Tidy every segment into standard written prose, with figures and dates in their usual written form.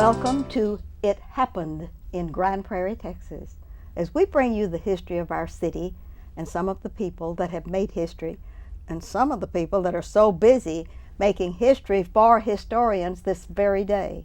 Welcome to It Happened in Grand Prairie, Texas, as we bring you the history of our city and some of the people that have made history and some of the people that are so busy making history for historians this very day.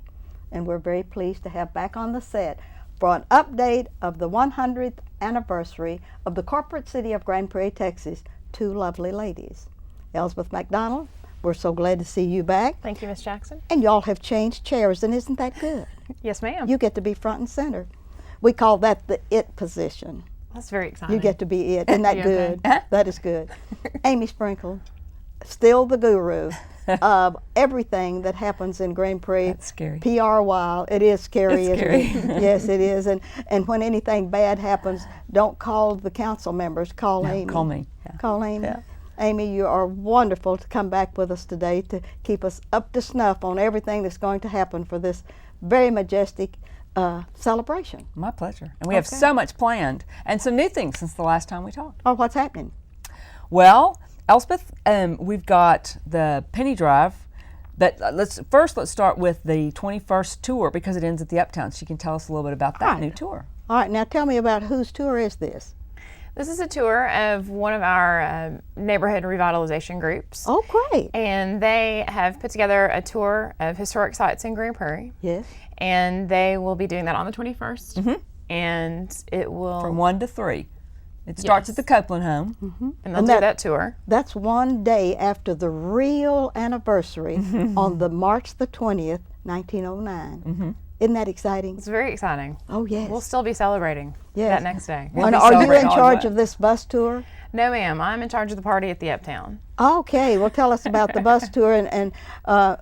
And we're very pleased to have back on the set for an update of the 100th anniversary of the corporate city of Grand Prairie, Texas, two lovely ladies. Elizabeth McDonald, we're so glad to see you back. Thank you, Miss Jackson. And y'all have changed chairs, and isn't that good? Yes, ma'am. You get to be front and center. We call that the it position. That's very exciting. You get to be it. Isn't that good? Okay? That is good. Amy Sprinkle, still the guru of everything that happens in Grand Prairie. That's scary. PR while it is scary. It's scary. Isn't it? Yes, it is. And when anything bad happens, don't call the council members. Call Amy. Call me. Yeah. Call Amy. Yeah. Amy, you are wonderful to come back with us today to keep us up to snuff on everything that's going to happen for this very majestic celebration. My pleasure. And we have so much planned and some new things since the last time we talked. Oh, what's happening? Well, Elspeth, we've got the Penny Drive. Let's start with the 21st tour because it ends at the Uptown. She can tell us a little bit about that new tour. All right, now tell me about whose tour is this? This is a tour of one of our neighborhood revitalization groups. Oh, great. And they have put together a tour of historic sites in Grand Prairie. Yes. And they will be doing that on the 21st. Mm-hmm. And it will... From 1 to 3. It starts at the Copeland home. Mm-hmm. And they'll do that tour. That's one day after the real anniversary on the March the 20th, 1909. Mm-hmm. Isn't that exciting? It's very exciting. Oh, yes. We'll still be celebrating that next day. And are you in charge of this bus tour? No, ma'am. I'm in charge of the party at the Uptown. Okay. Well, tell us about the bus tour and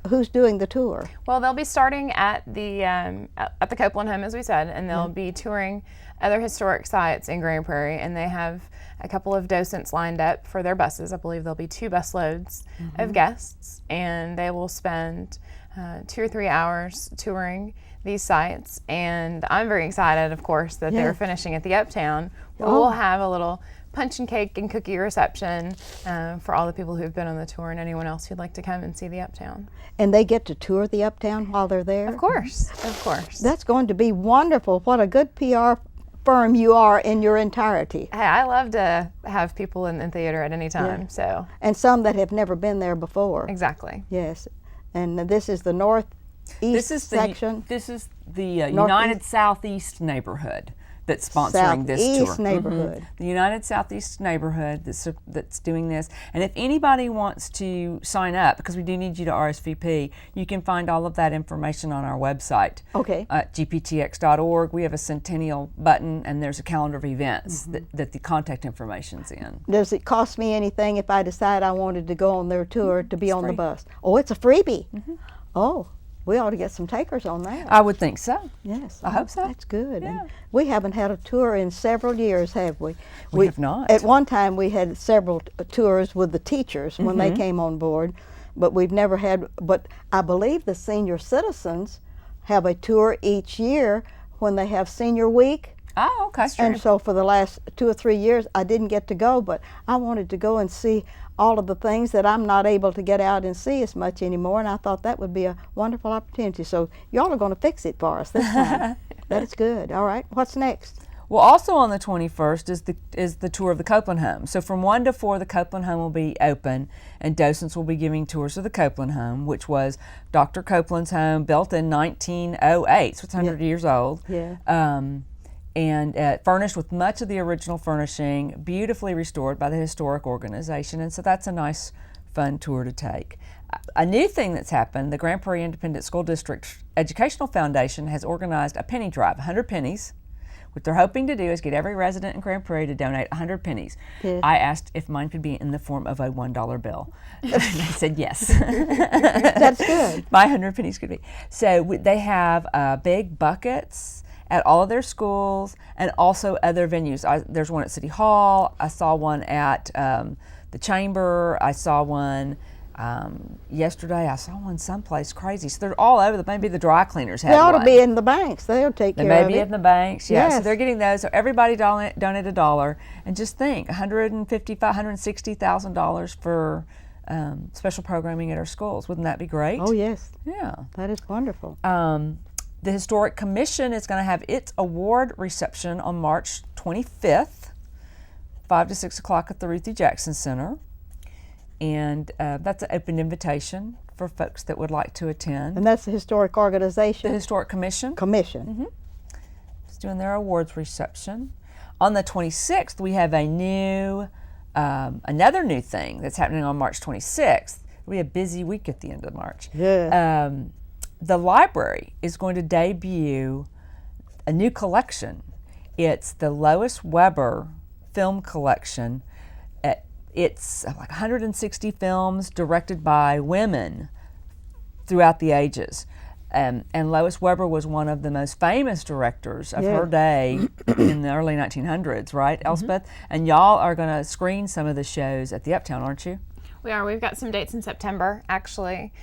who's doing the tour. Well, they'll be starting at the Copeland home, as we said, and they'll be touring other historic sites in Grand Prairie, and they have a couple of docents lined up for their buses. I believe there'll be 2 bus loads of guests, and they will spend 2 or 3 hours touring these sites. And I'm very excited, of course, that they're finishing at the Uptown. We'll have a little punch and cake and cookie reception for all the people who've been on the tour and anyone else who'd like to come and see the Uptown. And they get to tour the Uptown while they're there? Of course, of course. That's going to be wonderful. What a good PR firm you are in your entirety. Hey, I love to have people in theater at any time. So. And some that have never been there before. Exactly. Yes. And this is the northeast section. This is the United Southeast neighborhood that's sponsoring this tour. Southeast neighborhood. Mm-hmm. The United Southeast neighborhood that's doing this. And if anybody wants to sign up, because we do need you to RSVP, you can find all of that information on our website. Okay. At gptx.org. We have a centennial button, and there's a calendar of events that the contact information's in. Does it cost me anything if I decide I wanted to go on their tour to be on free. the bus? Oh, it's a freebie. Oh. We ought to get some takers on that. I would think so. Yes. I hope so. That's good. Yeah. And we haven't had a tour in several years, have we? We have not. At one time, we had several tours with the teachers when they came on board, but we've never had, but I believe the senior citizens have a tour each year when they have senior week. Oh, okay. And so for the last 2 or 3 years, I didn't get to go, but I wanted to go and see all of the things that I'm not able to get out and see as much anymore, and I thought that would be a wonderful opportunity. So y'all are going to fix it for us this time. That is good. All right. What's next? Well, also on the 21st is the tour of the Copeland home. So from 1 to 4, the Copeland home will be open, and docents will be giving tours of the Copeland home, which was Dr. Copeland's home, built in 1908, so it's 100 years old. Yeah. And furnished with much of the original furnishing, beautifully restored by the historic organization, and so that's a nice, fun tour to take. A new thing that's happened, the Grand Prairie Independent School District Educational Foundation has organized a penny drive, 100 pennies. What they're hoping to do is get every resident in Grand Prairie to donate 100 pennies. Good. I asked if mine could be in the form of a $1 bill. They said yes. That's good. My 100 pennies could be. So they have big buckets at all of their schools and also other venues. There's one at City Hall. I saw one at the Chamber. I saw one yesterday. I saw one someplace crazy. So they're all over. Maybe the dry cleaners have They ought one. to be in the banks. They'll take care of it. They may be in the banks, yeah. Yes. So they're getting those. So everybody donate $1, and just think, $160,000 for special programming at our schools. Wouldn't that be great? Oh yes. Yeah. That is wonderful. The Historic Commission is going to have its award reception on March 25th, 5 to 6 o'clock at the Ruthie Jackson Center. And that's an open invitation for folks that would like to attend. And that's the historic organization? The Historic Commission. Commission. It's doing their awards reception. On the 26th, we have a new, another new thing that's happening on March 26th. It'll be a busy week at the end of March. Yeah. The library is going to debut a new collection. It's the Lois Weber film collection. It's like 160 films directed by women throughout the ages. And Lois Weber was one of the most famous directors of her day in the early 1900s, right, Elspeth? And y'all are going to screen some of the shows at the Uptown, aren't you? We are. We've got some dates in September, actually,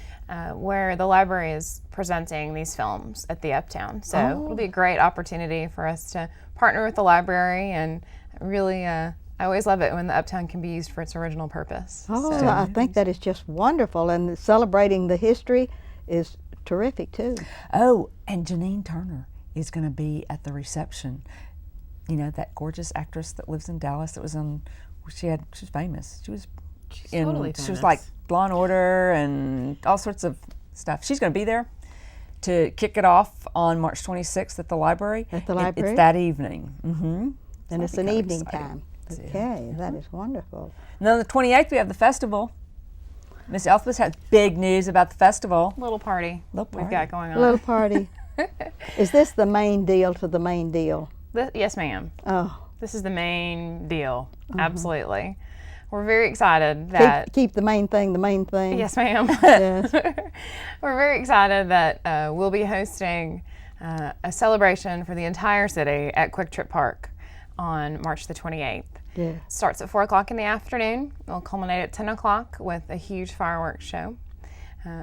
where the library is presenting these films at the Uptown. So it'll be a great opportunity for us to partner with the library, and really, I always love it when the Uptown can be used for its original purpose. Oh, So- I think that is just wonderful, and celebrating the history is terrific too. Oh, and Janine Turner is going to be at the reception. You know, that gorgeous actress that lives in Dallas that was on, she's famous. She was totally she was famous. like Law and Order and all sorts of stuff. She's going to be there to kick it off on March 26th at the library. At the It's library? that evening. And it's be an kinda evening exciting. time. Okay, that is wonderful. And then on the 28th, we have the festival. Miss Elspeth has big news about the festival. Little party Little we've party. got going A on. little party. Is this the main deal to the main deal? Yes, ma'am. Oh, This is the main deal. Absolutely. We're very excited that. keep the main thing the main thing. Yes, ma'am. Yes. We're very excited that we'll be hosting a celebration for the entire city at Quick Trip Park on March the 28th. Yeah. Starts at 4 o'clock in the afternoon. It'll culminate at 10 o'clock with a huge fireworks show.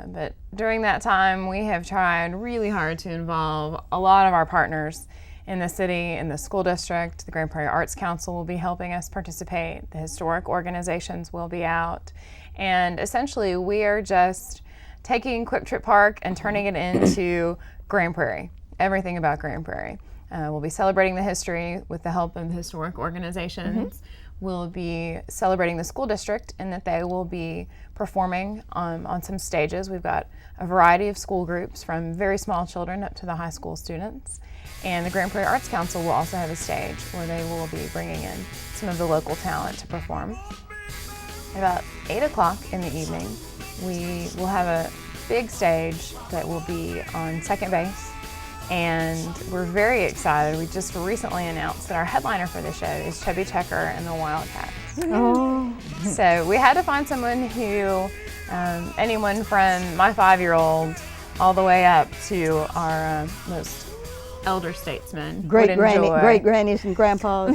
But during that time, we have tried really hard to involve a lot of our partners in the city, in the school district. The Grand Prairie Arts Council will be helping us participate. The historic organizations will be out. And essentially, we are just taking Quick Trip Park and turning it into Grand Prairie, everything about Grand Prairie. We'll be celebrating the history with the help of the historic organizations. We'll be celebrating the school district in that they will be performing on some stages. We've got a variety of school groups from very small children up to the high school students. And the Grand Prairie Arts Council will also have a stage where they will be bringing in some of the local talent to perform. About 8 o'clock in the evening, we will have a big stage that will be on second base. And we're very excited. We just recently announced that our headliner for the show is Chubby Checker and the Wildcats. Oh, So we had to find someone who, anyone from my 5-year-old all the way up to our most elder statesmen would enjoy. great grannies and grandpas.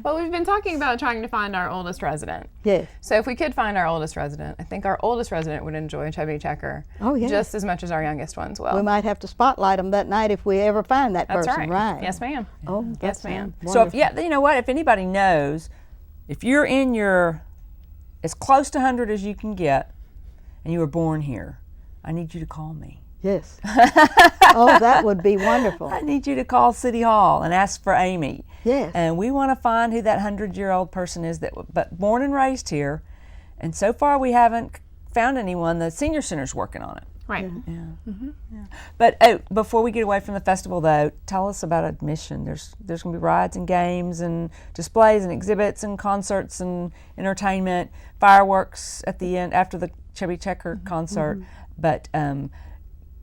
Well, we've been talking about trying to find our oldest resident. Yes. So if we could find our oldest resident, I think our oldest resident would enjoy Chubby Checker Oh, yes. just as much as our youngest ones will. We might have to spotlight them that night if we ever find that That's person, right. Yes, ma'am. Oh, Yes, ma'am. So, if, you know what? If anybody knows, if you're in your, as close to 100 as you can get, and you were born here, I need you to call me. Yes. Oh, that would be wonderful. I need you to call City Hall and ask for Amy. Yes. And we want to find who that 100-year-old person is but born and raised here. And so far we haven't found anyone. The senior center's working on it. Right. But before we get away from the festival, though, tell us about admission. There's going to be rides and games and displays and exhibits and concerts and entertainment, fireworks at the end after the Chubby Checker concert. But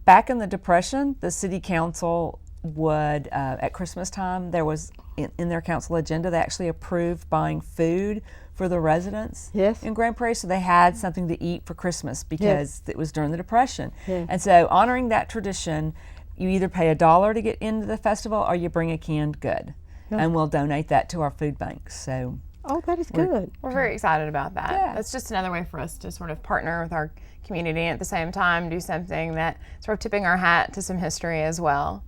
back in the Depression, the city council would, at Christmas time, there was in their council agenda, they actually approved buying food for the residents Yes. in Grand Prairie, so they had something to eat for Christmas because it was during the Depression. Yeah. And so honoring that tradition, you either pay $1 to get into the festival or you bring a canned good. And we'll donate that to our food banks. So Oh, that is good. We're very excited about that. Yeah. That's just another way for us to sort of partner with our community and at the same time do something that sort of tipping our hat to some history as well.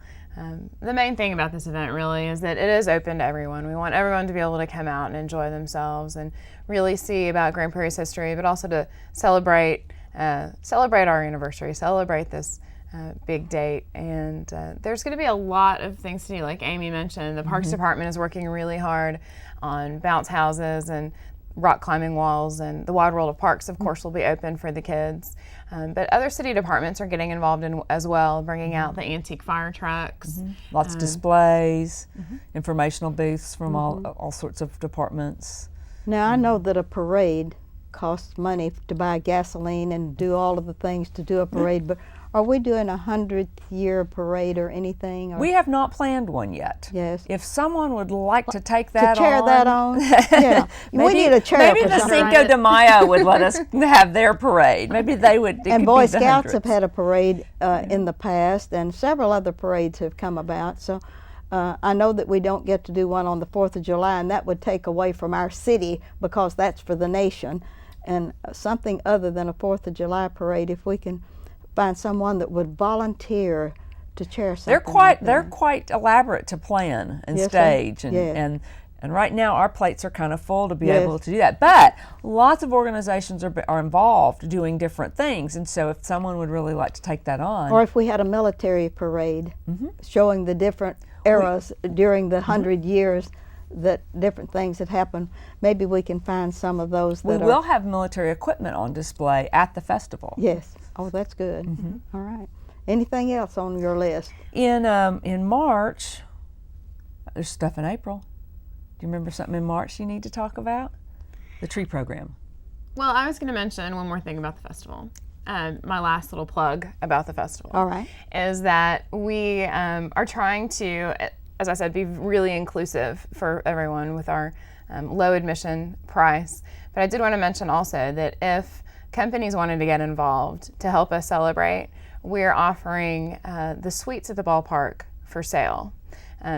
The main thing about this event really is that it is open to everyone. We want everyone to be able to come out and enjoy themselves and really see about Grand Prairie's history, but also to celebrate our anniversary, celebrate this big date. And there's going to be a lot of things to do. Like Amy mentioned, the Parks Department is working really hard on bounce houses and rock climbing walls, and the Wide World of Parks, of course, will be open for the kids. But other city departments are getting involved in as well, bringing out the antique fire trucks. Lots of displays, informational booths from all sorts of departments. Now, I know that a parade costs money to buy gasoline and do all of the things to do a parade, but are we doing a 100th year parade or anything? Or? We have not planned one yet. Yes. If someone would like to take that to chair on. that on? Yeah. Maybe, we need a chair maybe for the something. Cinco de Mayo would let us have their parade. Maybe they would. It And could Boy be the Scouts have 100th. had a parade in the past, and several other parades have come about. So I know that we don't get to do one on the 4th of July, and that would take away from our city because that's for the nation. And something other than a 4th of July parade, if we can find someone that would volunteer to chair something. They're quite elaborate to plan and Yes, stage, and, yes. and right now our plates are kind of full to be Yes. able to do that. But lots of organizations are involved doing different things, and so if someone would really like to take that on, Or if we had a military parade showing the different eras during the 100 years that different things had happened, maybe we can find some of those we that will are. have military equipment on display at the festival. Yes. Oh, that's good. All right. Anything else on your list? In March, there's stuff in April. Do you remember something in March you need to talk about? The tree program. Well, I was going to mention one more thing about the festival. My last little plug about the festival All right. is that we are trying to, as I said, be really inclusive for everyone with our low admission price. But I did want to mention also that if companies wanted to get involved to help us celebrate, we're offering the suites at the ballpark for sale.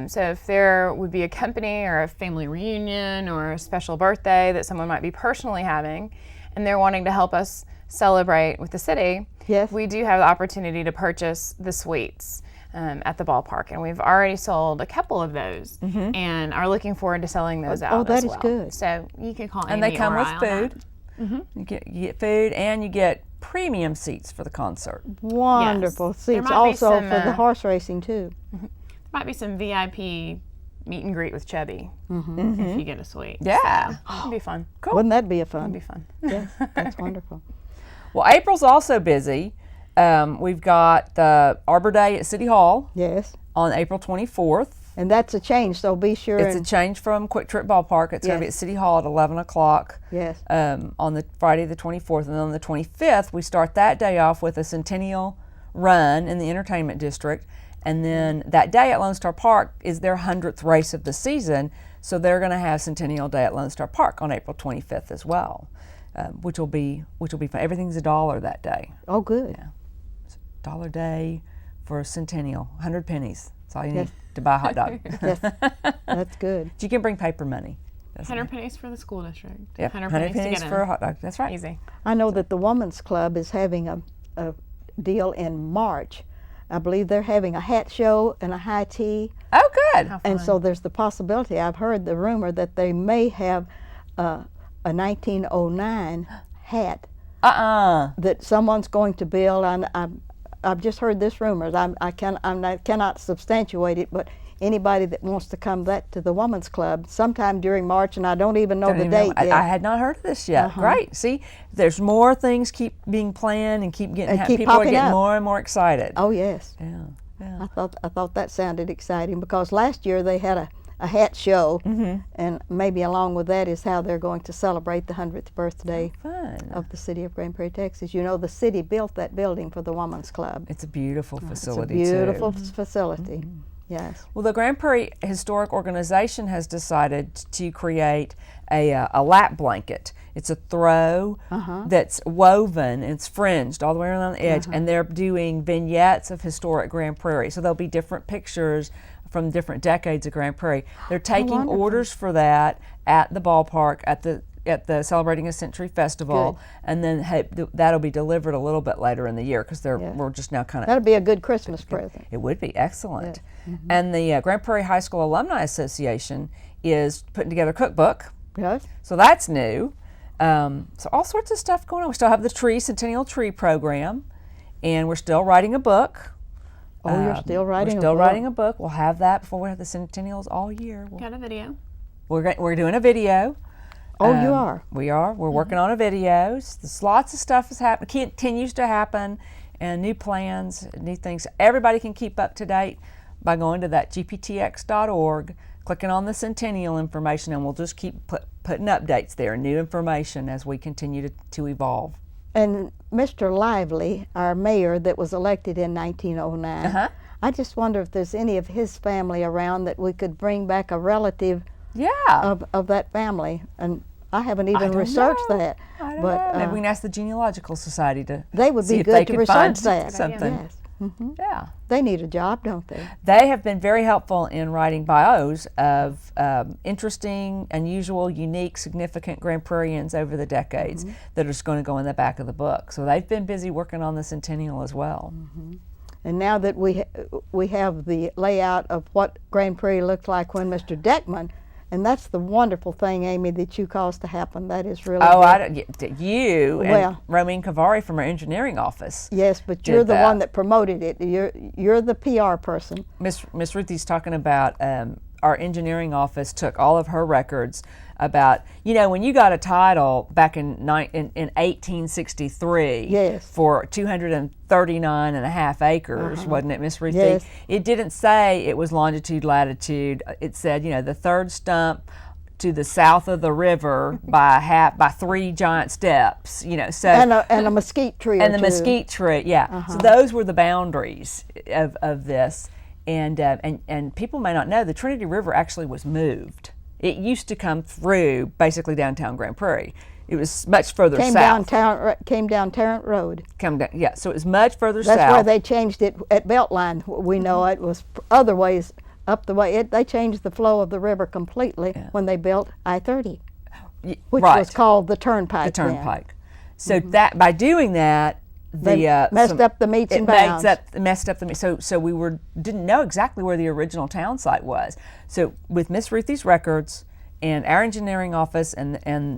So if there would be a company or a family reunion or a special birthday that someone might be personally having, and they're wanting to help us celebrate with the city, Yes. we do have the opportunity to purchase the suites at the ballpark. And we've already sold a couple of those and are looking forward to selling those out Oh, that as is well. good. So you can call And Amy they come or with I on that. food. You get food, and you get premium seats for the concert. Wonderful Yes. There seats. might be Also some, for the horse racing too. Might be some VIP meet and greet with Chubby if you get a suite. Yeah. So, it'd be fun. Cool. Wouldn't that be a It'd fun? be fun. Yes, that's wonderful. Well, April's also busy. We've got the Arbor Day at City Hall Yes. on April 24th. And that's a change, so be sure It's a and change from Quick Trip Ballpark. It's going to be at Yes. City Hall at 11 o'clock yes. on the Friday the 24th. And then on the 25th, we start that day off with a Centennial Run in the Entertainment District. And then that day at Lone Star Park is their 100th race of the season. So they're going to have Centennial Day at Lone Star Park on April 25th as well, which will be fun. Everything's $1 that day. Oh, good. $1 day for a Centennial, 100 pennies. That's all you Yes. need to buy a hot dog. Yes. That's good. You can bring paper money. 100 pennies for the school district. Yep, 100 100 pennies pennies to get for a in. hot dog. That's right. Easy. I know that the Women's Club is having a deal in March. I believe they're having a hat show and a high tea. Oh, good. How And fun. so there's the possibility, I've heard the rumor that they may have a 1909 hat that someone's going to build. I've just heard this rumor. I cannot substantiate it, but anybody that wants to come to the Women's Club sometime during March, and I don't even know the date yet. I had not heard of this yet. Great. See, there's more things keep being planned and keep getting And keep people are popping getting up. more and more excited. Oh yes, Yeah. Yeah. I thought that sounded exciting because last year they had a hat show, and maybe along with that is how they're going to celebrate the 100th birthday Fun. of the city of Grand Prairie, Texas. You know, the city built that building for the Women's Club. It's a beautiful facility It's a beautiful too. facility. Yes. Well, the Grand Prairie Historic Organization has decided to create a lap blanket. It's a throw that's woven, it's fringed all the way around the edge, and they're doing vignettes of historic Grand Prairie. So there'll be different pictures from different decades of Grand Prairie. They're taking wonderful. orders for that at the ballpark at the Celebrating a Century Festival, Good. and then that'll be delivered a little bit later in the year because we're just now kind of. That'll be a good Christmas present. It would be excellent. And the Grand Prairie High School Alumni Association is putting together a cookbook, Yes. so that's new. So all sorts of stuff going on. We still have the Centennial Tree program, and we're still writing a book. Oh, you're still writing We're a still book? writing a book. We'll have that before we have the centennials all year. Got a video. We're doing a video. Oh, you are? We are. We're working on a video. There's lots of stuff is happening, continues to happen, and new plans, new things. Everybody can keep up to date by going to that gptx.org, clicking on the centennial information, and we'll just keep putting updates there, new information as we continue to evolve. And Mr. Lively, our mayor that was elected in 1909, I just wonder if there's any of his family around that we could bring back a relative of that family. And I haven't even researched that. I don't know. Maybe we can ask the Genealogical Society to they would see be if good they to could research find that. something. Yes. Mm-hmm. Yeah. They need a job, don't they? They have been very helpful in writing bios of interesting, unusual, unique, significant Grand Prairians over the decades that are just going to go in the back of the book. So they've been busy working on the centennial as well. And now that we have the layout of what Grand Prairie looked like when Mr. Deckman, and that's the wonderful thing, Amy, that you caused to happen. That is really good. You and Romine Kavari from our engineering office. Yes, but you're the one that promoted it. You're the PR person. Miss Ruthie's talking about our engineering office took all of her records about, when you got a title back in 1863 for 239 and a half acres, wasn't it, Miss Ruthie? Yes. It didn't say it was longitude, latitude. It said, the third stump to the south of the river by 3 giant steps, so and a mesquite tree and the mesquite tree, So those were the boundaries of this, and people may not know the Trinity River actually was moved. It used to come through basically downtown Grand Prairie. It was much further south. Came down Tarrant Road. So it was much further south. That's where they changed it at Beltline. We know it was other ways up the way. They changed the flow of the river completely when they built I-30, which was called the Turnpike. The Turnpike. So that by doing that, messed up the meets and bounds. Messed up the meets. So we didn't know exactly where the original town site was. So with Miss Ruthie's records and our engineering office and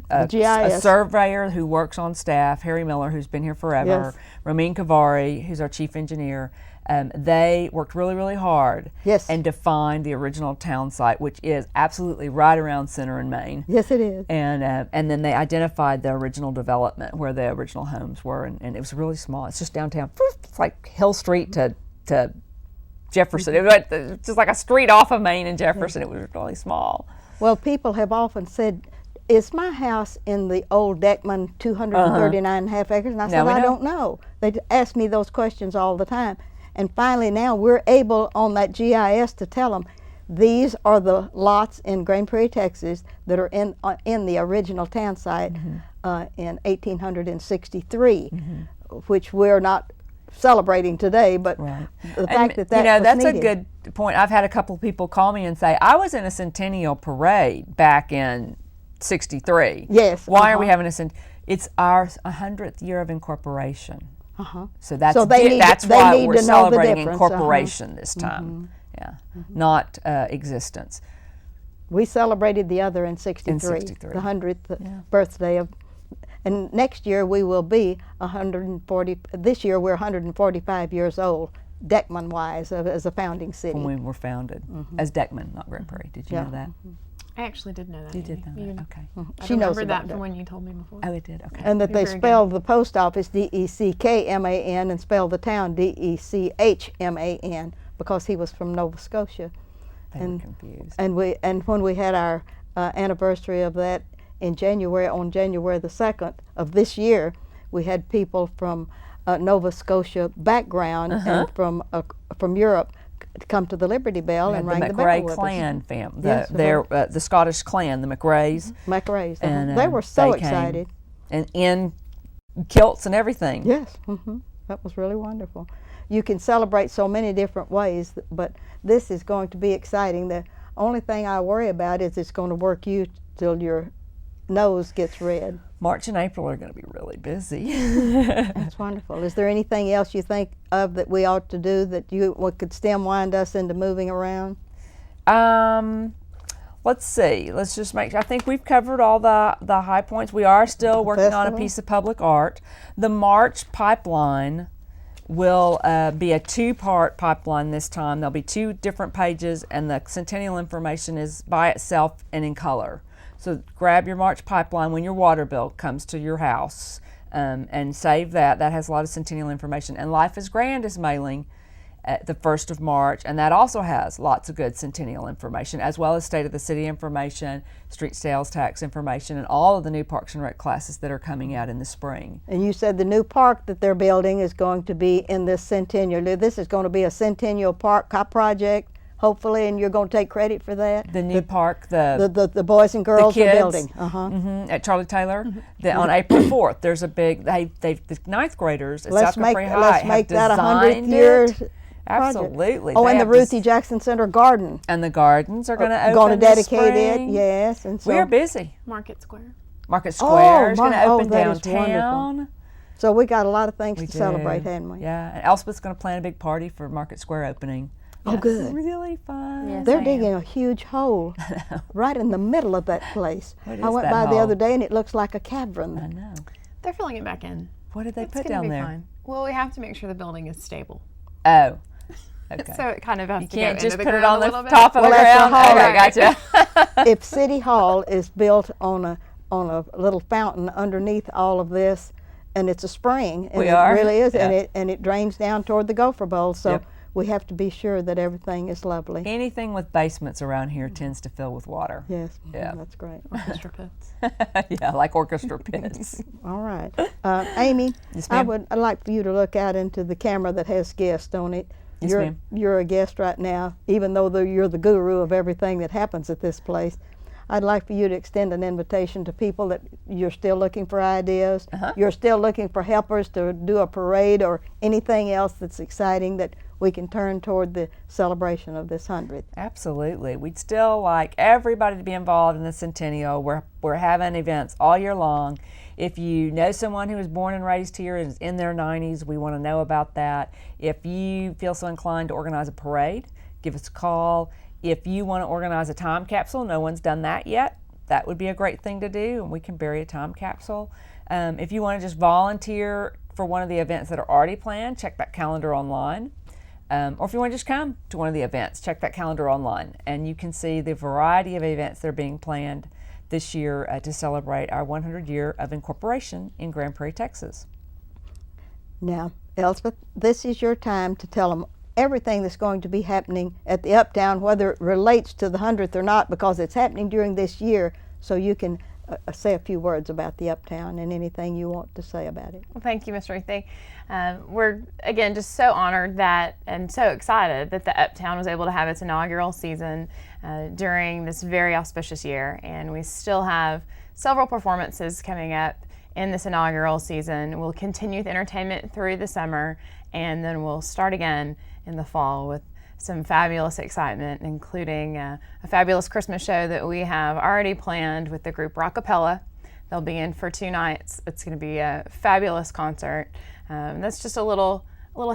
a surveyor who works on staff, Harry Miller, who's been here forever, Romine Kavari, who's our chief engineer, they worked really, really hard and defined the original town site, which is absolutely right around Center in Maine. Yes, it is. And then they identified the original development where the original homes were, and it was really small. It's just downtown. It's like Hill Street to Jefferson. It was just like a street off of Maine and Jefferson. It was really small. Well, people have often said, is my house in the old Deckman 239.5 acres? And I said, I don't know. They ask me those questions all the time. And finally now we're able on that GIS to tell them these are the lots in Grand Prairie, Texas that are in the original town site in 1863, which we're not celebrating today, but the fact that that's needed. A good point. I've had a couple of people call me and say, I was in a centennial parade back in 63. Yes. Why are we having a centennial? It's our 100th year of incorporation. So that's why we're celebrating incorporation this time. Not existence. We celebrated the other in 63. The 100th birthday of, and next year we will be 140. This year we're 145 years old, Deckman-wise, as a founding city. When we were founded as Deckman, not Grand Prairie. Did you know that? I actually did know that. You did know that, okay. I remember that from when you told me before. Oh, it did, okay. And that they spelled the post office Deckman and spelled the town Dechman because he was from Nova Scotia. They were confused. And when we had our anniversary of that in January, on January the 2nd of this year, we had people from Nova Scotia background and from Europe come to the Liberty Bell and rang the bell with us. The McRae clan family, the Scottish clan, the McRaes. McRaes, and they were so excited. And in kilts and everything. Yes, that was really wonderful. You can celebrate so many different ways, but this is going to be exciting. The only thing I worry about is it's going to work you till your nose gets red. March and April are going to be really busy. That's wonderful. Is there anything else you think of that we ought to do that could wind us into moving around? Let's see. Let's just make sure. I think we've covered all the high points. We are still working on a piece of public art. The March pipeline will be a two-part pipeline this time. There'll be two different pages, and the centennial information is by itself and in color. So grab your March pipeline when your water bill comes to your house, and save that. That has a lot of centennial information. And Life is Grand is mailing at the 1st of March, and that also has lots of good centennial information, as well as State of the City information, street sales tax information, and all of the new Parks and Rec classes that are coming out in the spring. And you said the new park that they're building is going to be in this centennial. This is going to be a centennial park project, hopefully, and you're going to take credit for that? The new park, the boys and girls are building. At Charlie Taylor, on April 4th, there's a big, the ninth graders at South Prairie High let's make that 100th year project. Absolutely. Oh, and the Ruthie Jackson Center garden. And the gardens are going to open Going to dedicate this spring. it, yes. And so we're busy. Market Square. Market Square is going to open that is downtown. wonderful. So we got a lot of things to do. celebrate, haven't we? Yeah, and Elspeth's going to plan a big party for Market Square opening. Oh, good. It's really fun. Yes. They're digging a huge hole right in the middle of that place. What I is went that by the hole? other day and it looks like a I cavern. know. They're filling it back in. What did they It's put gonna down be there? fine. Well, we have to make sure the building is stable. Oh, okay. So it kind of has You to can't go just into the put it ground on a the little top of bit. the Well, that's ground. a hall. Okay, gotcha. If City Hall is built on a little fountain underneath all of this, and it's a spring, and it really is, Yeah. and it drains down toward the Gopher Bowl, so Yep. we have to be sure that everything is lovely. Anything with basements around here tends to fill with water. Yes, Yeah. that's great. Orchestra pits. Yeah, like orchestra pits. All right. Amy, Yes, I'd ma'am. like for you to look out into the camera that has guests on it. Yes, you're, ma'am. You're a guest right now, even though you're the guru of everything that happens at this place. I'd like for you to extend an invitation to people that you're still looking for ideas. You're still looking for helpers to do a parade or anything else that's exciting that we can turn toward the celebration of this 100th. Absolutely. We'd still like everybody to be involved in the centennial. We're having events all year long. If you know someone who was born and raised here and is in their 90s, we want to know about that. If you feel so inclined to organize a parade, give us a call. If you want to organize a time capsule, no one's done that yet, that would be a great thing to do, and we can bury a time capsule. If you want to just volunteer for one of the events that are already planned, check that calendar online. Or if you want to just come to one of the events, check that calendar online, and you can see the variety of events that are being planned this year to celebrate our 100 year of incorporation in Grand Prairie, Texas. Now, Elspeth, this is your time to tell them everything that's going to be happening at the Uptown, whether it relates to the 100th or not, because it's happening during this year, so you can say a few words about the Uptown and anything you want to say about it. Well, thank you, Ms. Ruthie. We're, again, just so honored that and so excited that the Uptown was able to have its inaugural season during this very auspicious year. And we still have several performances coming up in this inaugural season. We'll continue with entertainment through the summer, and then we'll start again in the fall with some fabulous excitement, including a fabulous Christmas show that we have already planned with the group Rockapella. They'll be in for 2 nights. It's going to be a fabulous concert. That's just a little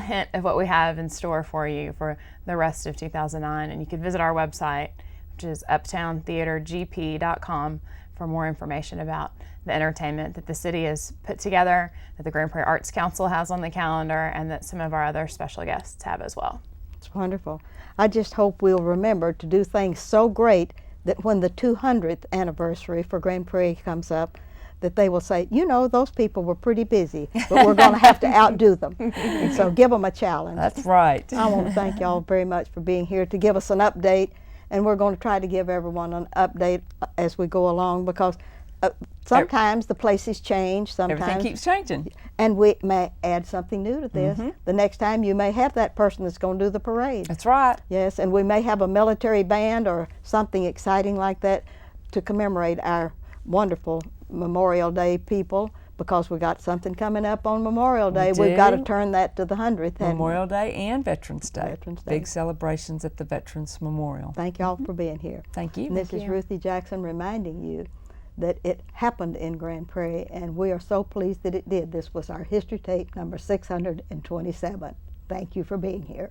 hint of what we have in store for you for the rest of 2009. And you can visit our website, which is uptowntheatergp.com, for more information about the entertainment that the city has put together, that the Grand Prairie Arts Council has on the calendar, and that some of our other special guests have as well. It's wonderful. I just hope we'll remember to do things so great that when the 200th anniversary for Grand Prairie comes up, that they will say, you know, those people were pretty busy, but we're going to have to outdo them. And so give them a challenge. That's right. I want to thank y'all very much for being here to give us an update, and we're going to try to give everyone an update as we go along, because sometimes the places change, sometimes Everything keeps changing. and we may add something new to this. The next time you may have that person that's going to do the parade. That's right. Yes, and we may have a military band or something exciting like that to commemorate our wonderful Memorial Day people, because we got something coming up on Memorial Day. We've got to do. turn that to the 100th. haven't we? Memorial Day and Veterans Day. Veterans Day. Big celebrations at the Veterans Memorial. Thank y'all for being here. Thank you. And this is Ruthie Jackson reminding you that it happened in Grand Prairie, and we are so pleased that it did. This was our history tape number 627. Thank you for being here.